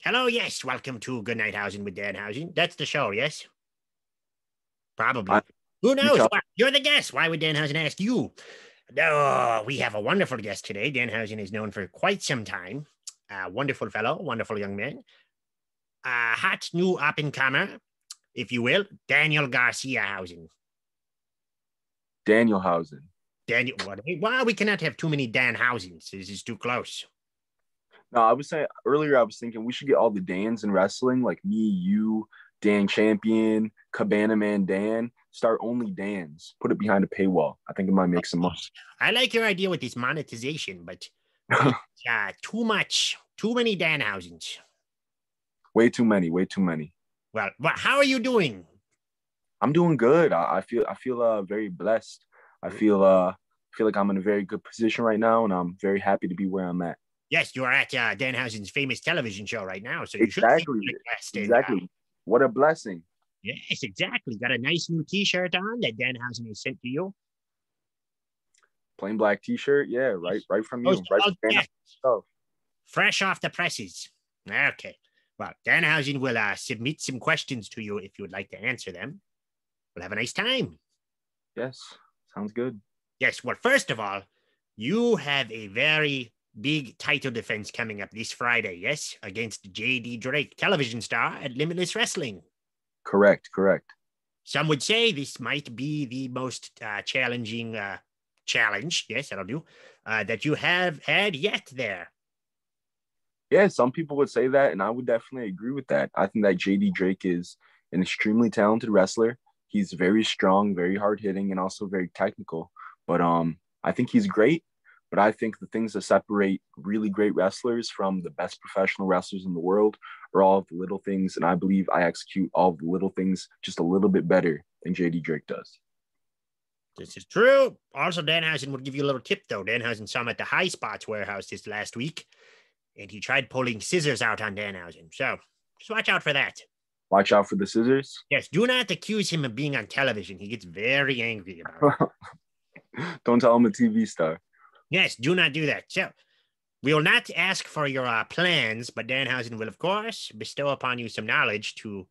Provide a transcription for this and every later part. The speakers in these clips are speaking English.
Hello, yes. Welcome to Good Night Housing with Danhausen. That's the show, yes? Probably. I Who you knows? tell You're the guest. Why would Danhausen ask you? Oh, we have a wonderful guest today. Danhausen is known for quite some time. A wonderful fellow, wonderful young man. A hot new up-and-comer, if you will, Daniel Garcia Hausen. Danhausen. Daniel, what? Well, we cannot have too many Danhausens. This is too close. No, I was saying earlier. I was thinking we should get all the Dans in wrestling, like me, you, Dan Champion, Cabana Man, Dan. Start only Dans. Put it behind a paywall. I think it might make some money. I like your idea with this monetization, but it's too much. Too many Danhausens. Way too many. Way too many. Well, how are you doing? I'm doing good. I feel very blessed. I feel like I'm in a very good position right now, and I'm very happy to be where I'm at. Yes, you are at Danhausen's famous television show right now, so you should Exactly. be blessed. Exactly. What a blessing. Yes, exactly. Got a nice new T-shirt on that Danhausen has sent to you. Plain black T-shirt. Yeah, right from you. Right from Dan. Fresh off the presses. Okay. Well, Danhausen will submit some questions to you if you would like to answer them. We'll have a nice time. Yes, sounds good. Yes. Well, first of all, you have a very big title defense coming up this Friday, yes? Against J.D. Drake, television star at Limitless Wrestling. Correct. Some would say this might be the most challenging challenge, yes, that'll do, that you have had yet there. Yeah, some people would say that, and I would definitely agree with that. I think that JD Drake is an extremely talented wrestler. He's very strong, very hard hitting, and also very technical. But I think he's great. But I think the things that separate really great wrestlers from the best professional wrestlers in the world are all of the little things, and I believe I execute all of the little things just a little bit better than JD Drake does. This is true. Also, Danhausen would give you a little tip, though. Danhausen saw him at the High Spots warehouse this last week, and he tried pulling scissors out on Danhausen. So just watch out for that. Watch out for the scissors? Yes, do not accuse him of being on television. He gets very angry about it. Don't tell him a TV star. Yes, do not do that. So we will not ask for your plans, but Danhausen will, of course, bestow upon you some knowledge to,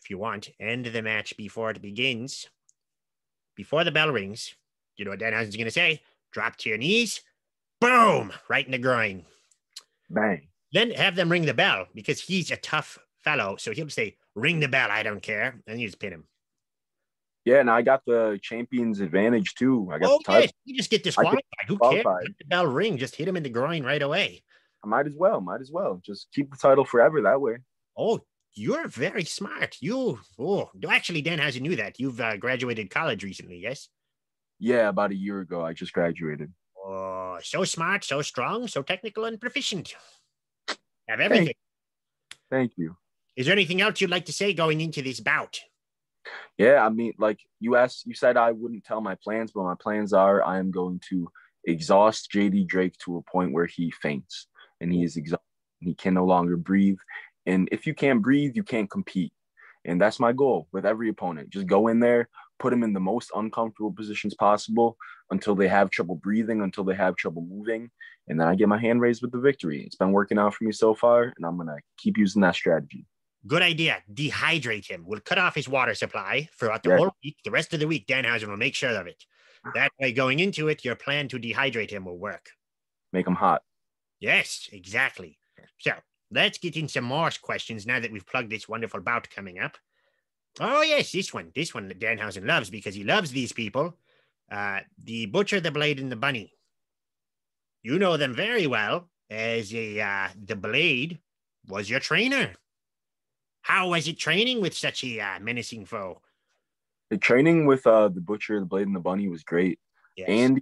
if you want, end the match before it begins. Before the bell rings, you know what Danhausen's going to say? Drop to your knees. Boom! Right in the groin. Bang. Then have them ring the bell because he's a tough fellow. So he'll say, ring the bell, I don't care. And you just pin him. Yeah, and I got the champion's advantage too. I got the title. Yes, you just get disqualified. Who cares? Let the bell ring, just hit him in the groin right away. I might as well. Just keep the title forever that way. Oh, you're very smart. Actually, Danhausen knew that. You've graduated college recently, yes? Yeah, about a year ago, I just graduated. Oh, so smart, so strong, so technical and proficient. Have everything. Thank you. Is there anything else you'd like to say going into this bout? Yeah, I mean, like you said I wouldn't tell my plans, but my plans are I am going to exhaust JD Drake to a point where he faints and he is exhausted. He can no longer breathe. And if you can't breathe, you can't compete. And that's my goal with every opponent. Just go in there, put them in the most uncomfortable positions possible until they have trouble breathing, until they have trouble moving. And then I get my hand raised with the victory. It's been working out for me so far, and I'm going to keep using that strategy. Good idea. Dehydrate him. We'll cut off his water supply throughout the whole week. The rest of the week, Danhausen will make sure of it. That way, going into it, your plan to dehydrate him will work. Make him hot. Yes, exactly. So let's get in some more questions now that we've plugged this wonderful bout coming up. Oh, yes, this one that Danhausen loves because he loves these people. The Butcher, the Blade, and the Bunny. You know them very well as the Blade was your trainer. How was it training with such a menacing foe? The training with the Butcher, the Blade, and the Bunny was great. Yes. And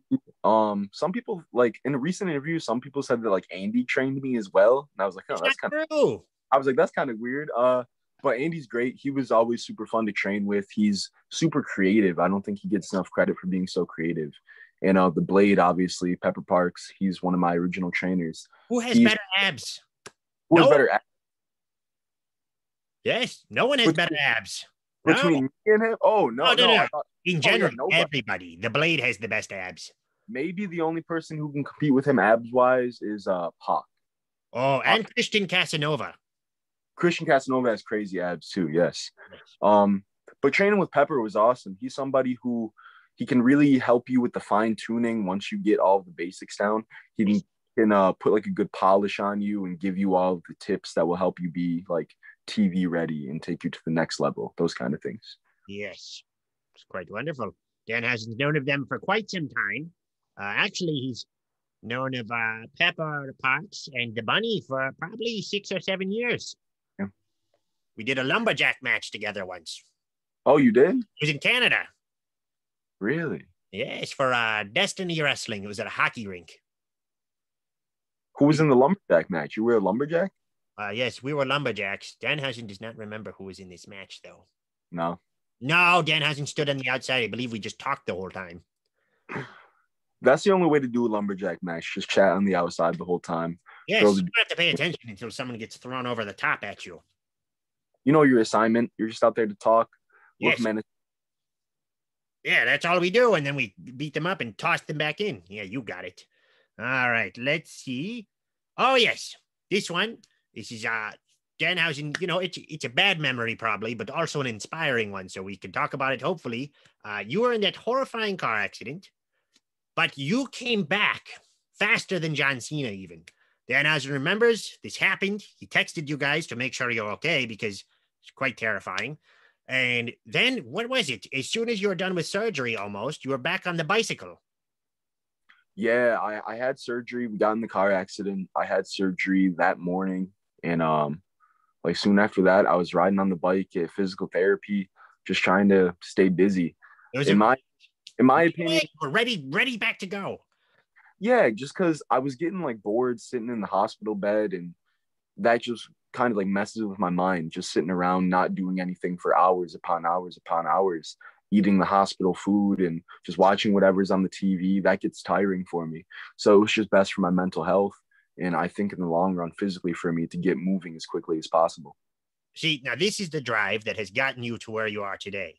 some people, like in a recent interview, some people said that like Andy trained me as well. And I was like, oh, that's kind of I was like, that's kind of weird. But Andy's great. He was always super fun to train with. He's super creative. I don't think he gets enough credit for being so creative. And the Blade, obviously, Pepper Parks, he's one of my original trainers. Who has better abs? Who has better abs? Yes, no one has better abs. Between me and him? Oh, no. In general, everybody. The Blade has the best abs. Maybe the only person who can compete with him abs-wise is Pac. Oh, and Christian Casanova. Christian Casanova has crazy abs too. Yes. But training with Pepper was awesome. He's somebody who he can really help you with the fine tuning once you get all the basics down. He can put like a good polish on you and give you all the tips that will help you be like TV ready and take you to the next level. Those kind of things. Yes, it's quite wonderful. Danhausen's known of them for quite some time. Actually, he's known of Pepper Potts and the Bunny for probably 6 or 7 years. Yeah. We did a lumberjack match together once. Oh, you did? It was in Canada. Really? Yes, for Destiny Wrestling. It was at a hockey rink. Who was in the lumberjack match? You were a lumberjack? Yes, we were lumberjacks. Danhausen does not remember who was in this match, though. No. No, Danhausen stood on the outside. I believe we just talked the whole time. That's the only way to do a lumberjack match. Just chat on the outside the whole time. Yes, you don't have to pay attention until someone gets thrown over the top at you. You know your assignment. You're just out there to talk. Yes. Yeah, that's all we do. And then we beat them up and toss them back in. Yeah, you got it. All right, let's see. Oh, yes. This one. This is Danhausen. You know, it's a bad memory probably, but also an inspiring one. So we can talk about it, hopefully. You were in that horrifying car accident, but you came back faster than John Cena even. Danhausen remembers this happened. He texted you guys to make sure you're okay because it's quite terrifying. And then what was it? As soon as you were done with surgery almost, you were back on the bicycle. Yeah, I had surgery. We got in the car accident. I had surgery that morning. And like soon after that, I was riding on the bike at physical therapy, just trying to stay busy. In my opinion, we're ready back to go. Yeah, just because I was getting like bored sitting in the hospital bed, and that just kind of like messes with my mind, just sitting around not doing anything for hours upon hours upon hours, eating the hospital food and just watching whatever's on the TV. That gets tiring for me. So it was just best for my mental health. And I think in the long run, physically for me to get moving as quickly as possible. See, now this is the drive that has gotten you to where you are today.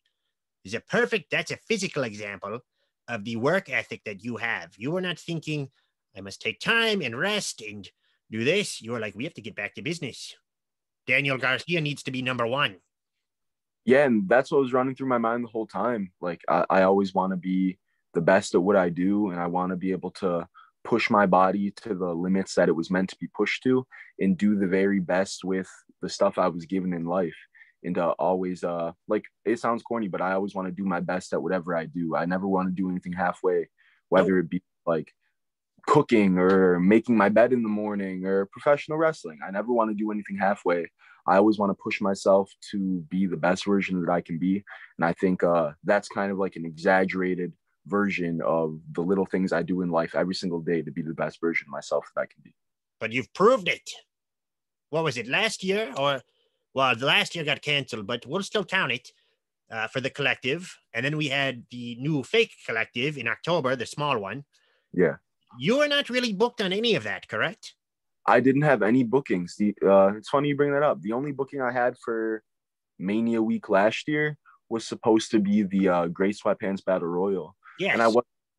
That's a physical example of the work ethic that you have. You were not thinking, I must take time and rest and do this. You were like, we have to get back to business. Daniel Garcia needs to be number one. Yeah, and that's what was running through my mind the whole time. Like, I always want to be the best at what I do, and I want to be able to push my body to the limits that it was meant to be pushed to and do the very best with the stuff I was given in life. And always, like, it sounds corny, but I always want to do my best at whatever I do. I never want to do anything halfway, whether it be like cooking or making my bed in the morning or professional wrestling. I never want to do anything halfway. I always want to push myself to be the best version that I can be. And I think that's kind of like an exaggerated version of the little things I do in life every single day to be the best version of myself that I can be. But you've proved it. What was it, last year? Well, the last year got canceled, but we'll still count it for the collective. And then we had the new fake collective in October, the small one. Yeah. You were not really booked on any of that, correct? I didn't have any bookings. It's funny you bring that up. The only booking I had for Mania Week last year was supposed to be the Gray Sweatpants Battle Royal. Yes. And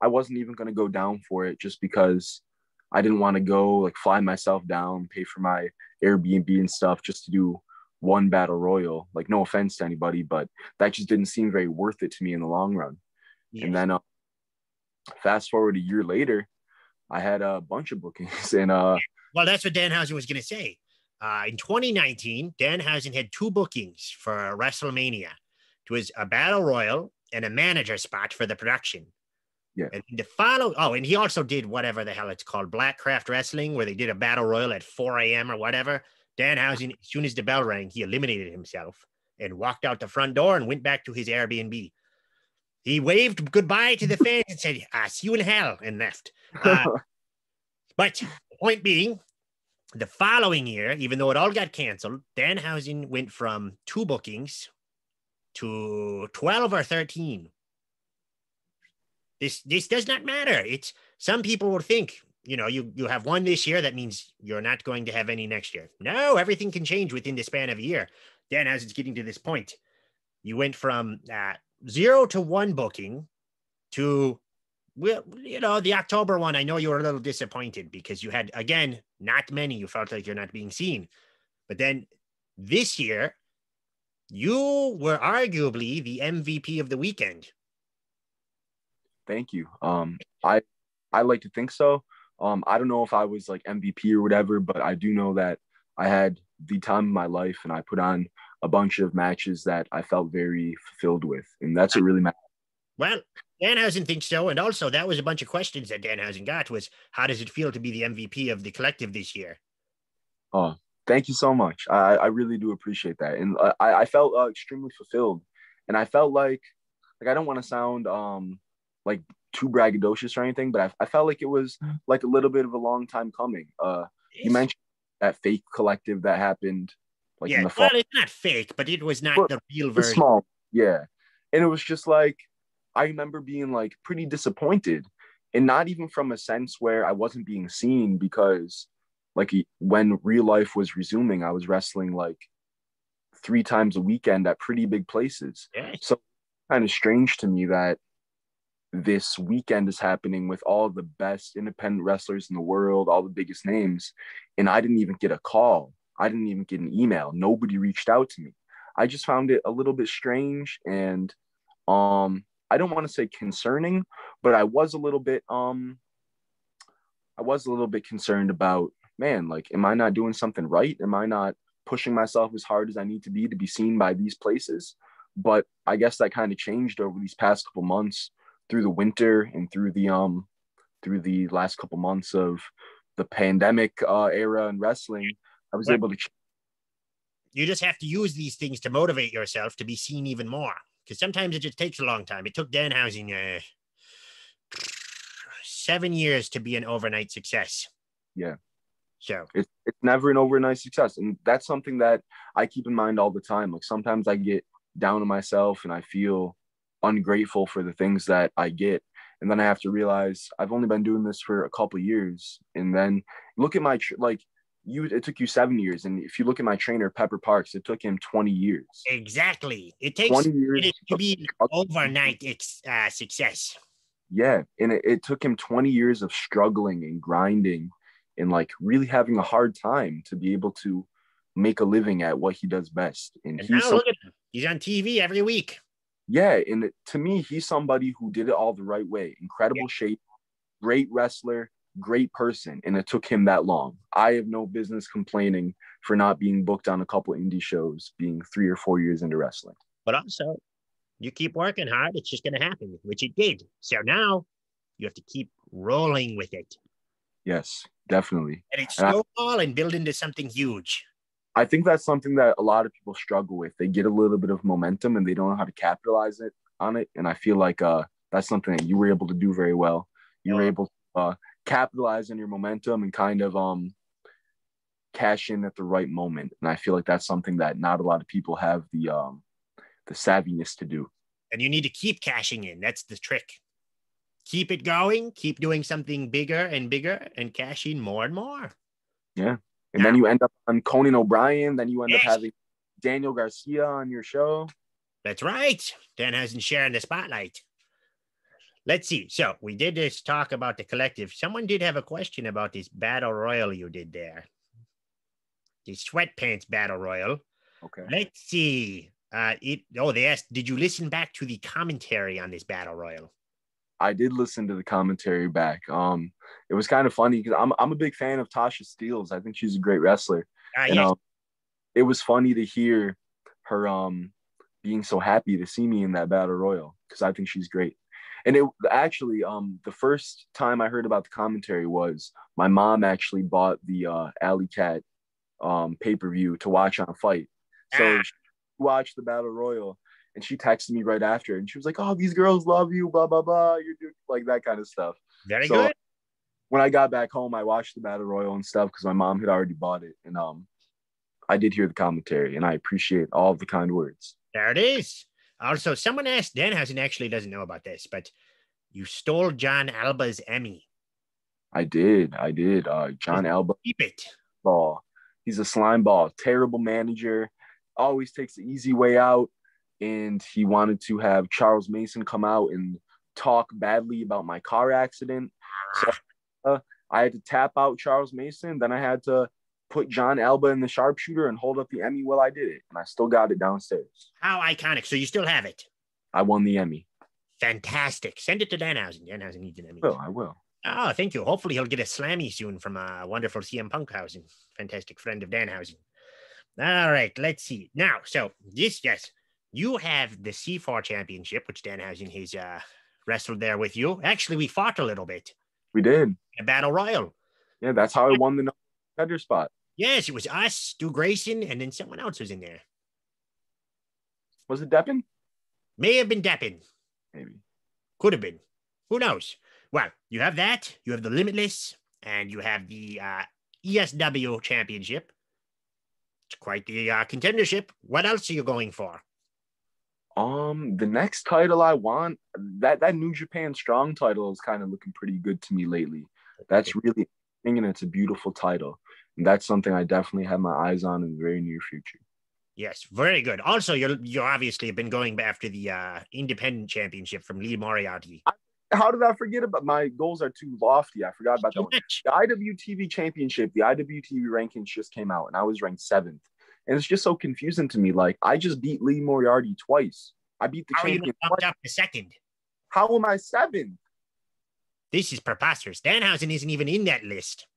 I wasn't even going to go down for it just because I didn't want to go like fly myself down, pay for my Airbnb and stuff just to do one battle royal. Like, no offense to anybody, but that just didn't seem very worth it to me in the long run. Yes. And then fast forward a year later, I had a bunch of bookings. And well, that's what Danhausen was going to say. In 2019, Danhausen had 2 bookings for WrestleMania. It was a battle royal and a manager spot for the production. Yeah. And and he also did whatever the hell it's called, Blackcraft Wrestling, where they did a battle royal at 4 a.m. or whatever. Danhausen, as soon as the bell rang, he eliminated himself and walked out the front door and went back to his Airbnb. He waved goodbye to the fans and said, see you in hell, and left. But the point being, the following year, even though it all got canceled, Danhausen went from 2 bookings to 12 or 13. This does not matter. It's some people will think, you have 1 this year. That means you're not going to have any next year. No, everything can change within the span of a year. Danhausen's getting to this point. You went from 0 to 1 booking to, the October one. I know you were a little disappointed because you had, again, not many. You felt like you're not being seen. But then this year, you were arguably the MVP of the weekend. Thank you. I like to think so. I don't know if I was like MVP or whatever, but I do know that I had the time of my life and I put on a bunch of matches that I felt very fulfilled with. And that's what really matters. Well, Danhausen thinks so. And also, that was a bunch of questions that Danhausen got was, how does it feel to be the MVP of the collective this year? Oh, thank you so much. I really do appreciate that. And I felt extremely fulfilled. And I felt like I don't want to sound like too braggadocious or anything, but I felt like it was like a little bit of a long time coming. You mentioned that fake collective that happened like in the fall. Well, it's not fake, but it was not the real version. Small, yeah. And it was just like, I remember being like pretty disappointed, and not even from a sense where I wasn't being seen, because like when real life was resuming, I was wrestling like 3 times a weekend at pretty big places. Yes. So kind of strange to me that this weekend is happening with all the best independent wrestlers in the world, all the biggest names, and I didn't even get a call. I didn't even get an email. Nobody reached out to me. I just found it a little bit strange, and I don't want to say concerning, but I was a little bit concerned about, man, like, am I not doing something right? Am I not pushing myself as hard as I need to be seen by these places? But I guess that kind of changed over these past couple months, through the winter and through the last couple months of the pandemic era in wrestling. I was able to. You just have to use these things to motivate yourself to be seen even more, because sometimes it just takes a long time. It took Danhausen 7 years to be an overnight success. Yeah. So it's never an overnight success. And that's something that I keep in mind all the time. Like sometimes I get down on myself and I feel ungrateful for the things that I get. And then I have to realize I've only been doing this for a couple of years. And then look at my, it took you 7 years. And if you look at my trainer, Pepper Parks, it took him 20 years. Exactly. It takes 20 years to be overnight success. Yeah. And it took him 20 years of struggling and grinding and like really having a hard time to be able to make a living at what he does best. And now look at him. He's on TV every week. Yeah. And to me, he's somebody who did it all the right way. Incredible shape, great wrestler, great person. And it took him that long. I have no business complaining for not being booked on a couple indie shows, being 3 or 4 years into wrestling. But also, you keep working hard, it's just going to happen, which it did. So now you have to keep rolling with it. Yes, definitely. And it's snowball and build into something huge. I think that's something that a lot of people struggle with. They get a little bit of momentum and they don't know how to capitalize on it. And I feel like that's something that you were able to do very well. You were able to capitalize on your momentum and kind of cash in at the right moment. And I feel like that's something that not a lot of people have the savviness to do. And you need to keep cashing in. That's the trick. Keep it going. Keep doing something bigger and cash in more and more. Yeah. And then you end up on Conan O'Brien. Then you end up having Daniel Garcia on your show. That's right. Danhausen sharing the spotlight. Let's see. So we did this talk about the collective. Someone did have a question about this battle royal you did there. The sweatpants battle royal. Okay. Let's see. They asked, did you listen back to the commentary on this battle royal? I did listen to the commentary back. It was kind of funny because I'm a big fan of Tasha Steelz. I think she's a great wrestler. And it was funny to hear her being so happy to see me in that battle royal, because I think she's great. And it actually the first time I heard about the commentary was my mom actually bought the Alley Cat pay-per-view to watch on a fight. So she watched the battle royal. And she texted me right after, and she was like, "Oh, these girls love you, blah, blah, blah." You're doing like that kind of stuff. Very good. When I got back home, I watched the Battle Royal and stuff because my mom had already bought it. And I did hear the commentary, and I appreciate all of the kind words. There it is. Also, someone asked, Danhausen actually doesn't know about this, but you stole John Alba's Emmy. I did. John Alba. Keep it. Ball. He's a slime ball. Terrible manager. Always takes the easy way out. And he wanted to have Charles Mason come out and talk badly about my car accident. So I had to tap out Charles Mason. Then I had to put John Alba in the sharpshooter and hold up the Emmy while I did it. And I still got it downstairs. How iconic. So you still have it. I won the Emmy. Fantastic. Send it to Danhausen. Danhausen needs an Emmy. I will. Oh, thank you. Hopefully he'll get a Slammy soon from a wonderful CM Punkhausen. Fantastic friend of Danhausen. All right, let's see. Now, so this, yes, you have the C4 championship, which Danhausen has wrestled there with you. Actually, we fought a little bit. We did. A battle royal. Yeah, that's how I won the contender spot. Yes, it was us, Stu Grayson, and then someone else was in there. Was it Deppin? May have been Deppin. Maybe. Could have been. Who knows? Well, you have that. You have the Limitless, and you have the ESW championship. It's quite the contendership. What else are you going for? The next title I want, that New Japan Strong title is kind of looking pretty good to me lately. That's really, and it's a beautiful title. And that's something I definitely have my eyes on in the very near future. Yes, very good. Also, you obviously have been going after the independent championship from Lee Moriarty. How did I forget about my goals are too lofty? I forgot about that one. The IWTV championship, the IWTV rankings just came out, and I was ranked 7th. And it's just so confusing to me. Like, I just beat Lee Moriarty twice. I beat the champion. How are you not up to 2nd? How am I 7th? This is preposterous. Danhausen isn't even in that list.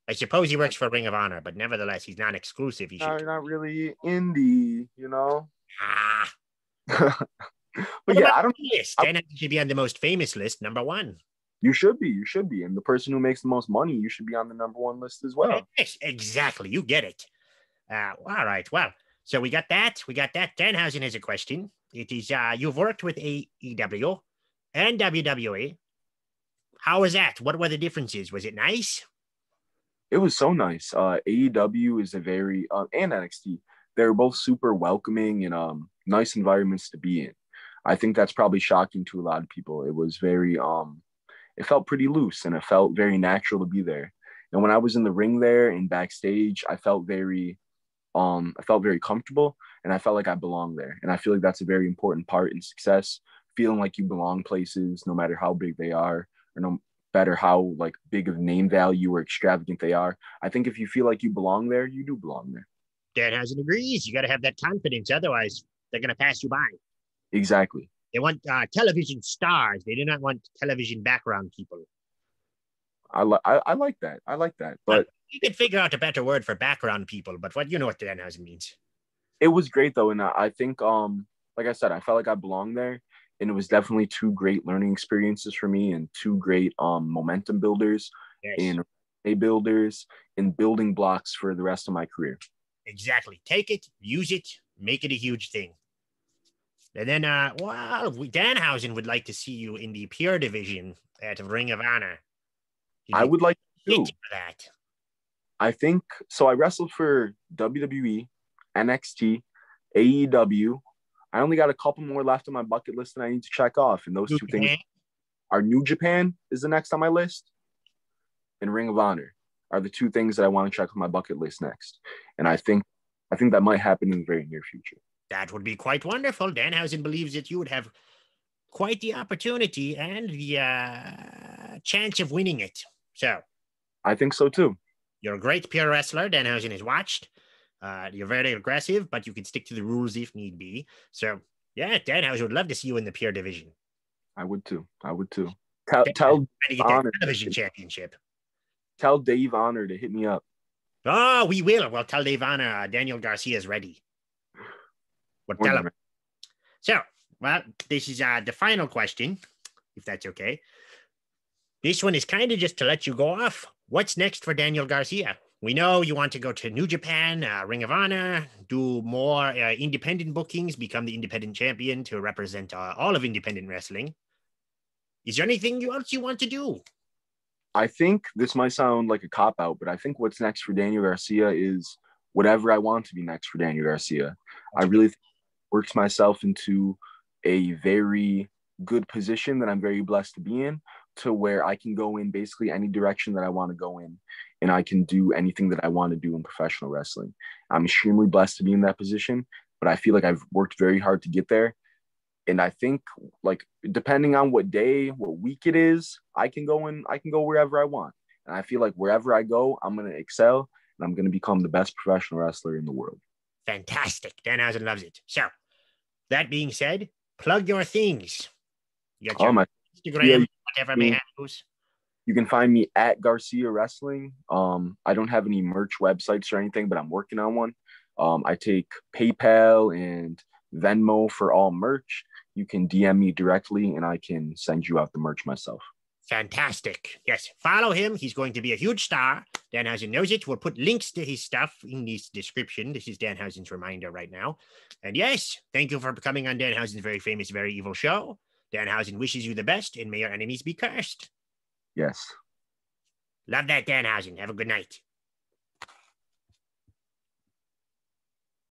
I suppose he works for Ring of Honor, but nevertheless, he's not exclusive. He should. Not really indie, you know? But yeah, I don't know. Danhausen should be on the most famous list, number 1. You should be. And the person who makes the most money, you should be on the number 1 list as well. Yes, exactly. You get it. All right. Well, so we got that. Danhausen has a question. It is, you've worked with AEW and WWE. How was that? What were the differences? Was it nice? It was so nice. AEW is a very, and NXT, they're both super welcoming and nice environments to be in. I think that's probably shocking to a lot of people. It was very, it felt pretty loose and it felt very natural to be there. And when I was in the ring there and backstage, I felt very comfortable and I felt like I belonged there. And I feel like that's a very important part in success, feeling like you belong places, no matter how big they are, or no matter how like big of name value or extravagant they are. I think if you feel like you belong there, you do belong there. Danhausen agrees. You got to have that confidence. Otherwise, they're going to pass you by. Exactly. They want television stars. They do not want television background people. I like that. I like that. But you could figure out a better word for background people. But what what Danhausen means. It was great though, and I think like I said, I felt like I belonged there, and it was definitely 2 great learning experiences for me and 2 great momentum builders and builders and building blocks for the rest of my career. Exactly. Take it, use it, make it a huge thing. And then, Danhausen would like to see you in the pure division at Ring of Honor. I would like to. That. I think so. I wrestled for WWE, NXT, AEW. I only got a couple more left on my bucket list that I need to check off. And those New 2 Japan. Things are New Japan is the next on my list, and Ring of Honor are the 2 things that I want to check on my bucket list next. And I think that might happen in the very near future. That would be quite wonderful. Danhausen believes that you would have quite the opportunity and the chance of winning it. So I think so too. You're a great pure wrestler. Danhausen has watched. You're very aggressive, but you can stick to the rules if need be. So yeah, Danhausen would love to see you in the pure division. I would too. Tell Honor television championship. Tell Dave Honor to hit me up. Oh, we will. We'll tell Dave Honor Daniel Garcia is ready. We'll tell him. So, well, this is the final question, if that's okay. This one is kind of just to let you go off. What's next for Daniel Garcia? We know you want to go to New Japan, Ring of Honor, do more independent bookings, become the independent champion to represent all of independent wrestling. Is there anything else you want to do? I think this might sound like a cop-out, but I think what's next for Daniel Garcia is whatever I want to be next for Daniel Garcia. I really think works myself into a very good position that I'm very blessed to be in, to where I can go in basically any direction that I want to go in, and I can do anything that I want to do in professional wrestling. I'm extremely blessed to be in that position, but I feel like I've worked very hard to get there. And I think, like, depending on what day, what week it is, I can go wherever I want. And I feel like wherever I go, I'm going to excel, and and I'm going to become the best professional wrestler in the world. Fantastic. Danhausen loves it. So, that being said, plug your things. You got your My Instagram, whatever may handles. You can find me at Garcia Wrestling. I don't have any merch websites or anything, but I'm working on one. I take PayPal and Venmo for all merch. You can DM me directly and I can send you out the merch myself. Fantastic. Yes, follow him. He's going to be a huge star. Danhausen knows it. We'll put links to his stuff in this description. This is Danhausen's reminder right now. And yes, thank you for coming on Danhausen's very famous, very evil show. Danhausen wishes you the best, and may your enemies be cursed. Yes. Love that, Danhausen. Have a good night.